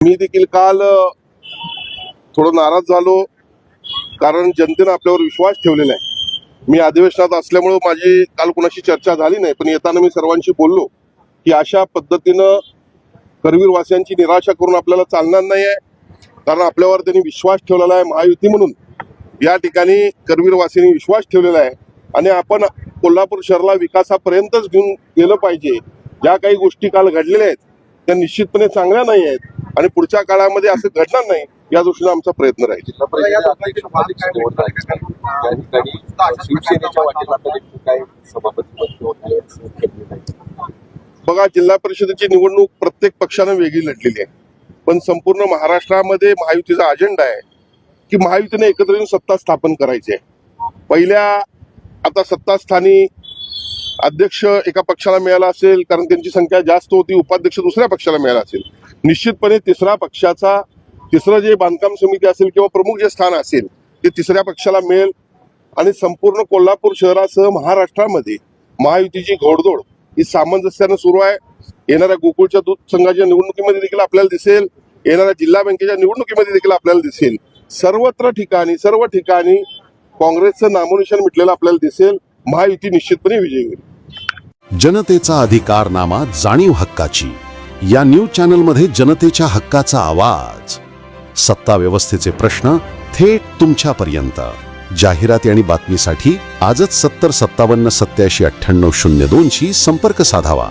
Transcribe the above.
मी देखील काल थोडं नाराज झालो, कारण जनतेनं आपल्यावर विश्वास ठेवलेला आहे. मी अधिवेशनात असल्यामुळे माझी काल कुणाशी चर्चा झाली नाही, पण येताना मी सर्वांशी बोललो की अशा पद्धतीनं करवीरवासियांची निराशा करून आपल्याला चालणार नाही आहे. कारण आपल्यावर त्यांनी विश्वास ठेवलेला आहे. महायुती म्हणून या ठिकाणी करवीरवासियांनी विश्वास ठेवलेला आहे आणि आपण कोल्हापूर शहराला विकासापर्यंतच घेऊन गेलं पाहिजे. ज्या काही गोष्टी काल घडलेल्या आहेत त्या निश्चितपणे चांगल्या नाही आहेत आणि पुढच्या काळामध्ये असं घडणार नाही या दृष्टीने आमचा प्रयत्न राहील. बघा, जिल्हा परिषदेची निवडणूक प्रत्येक पक्षानं वेगळी लढलेली आहे, पण संपूर्ण महाराष्ट्रामध्ये महायुतीचा अजेंडा आहे की महायुतीने एकत्र येऊन सत्ता स्थापन करायची आहे. पहिल्या आता सत्तास्थानी अध्यक्ष एका पक्षाला मिळाला असेल कारण त्यांची संख्या जास्त होती, उपाध्यक्ष दुसऱ्या पक्षाला मिळाला असेल. निश्चितपणे तिसरं जे बांधकाम समिती असेल किंवा प्रमुख जे स्थान असेल ते तिसऱ्या पक्षाला मिळेल आणि संपूर्ण कोल्हापूर शहरासह महाराष्ट्रामध्ये महायुतीची घोडदौड ही सामंजस्यानं सुरू आहे. येणाऱ्या गोकुळच्या दूध संघाच्या निवडणुकीमध्ये देखील आपल्याला दिसेल, येणाऱ्या जिल्हा बँकेच्या निवडणुकीमध्ये देखील आपल्याला दिसेल. सर्व ठिकाणी काँग्रेसचं नामोनिशाण मिटलेलं आपल्याला दिसेल. महायुती निश्चितपणे विजयी होईल. जनतेचा अधिकारनामा, जाणीव हक्काची. या न्यूज चॅनलमध्ये जनतेच्या हक्काचा आवाज. सत्ता व्यवस्थेचे प्रश्न थेट तुमच्यापर्यंत. जाहिराती आणि बातमीसाठी आजच 70 57 87 98 02 शी संपर्क साधावा.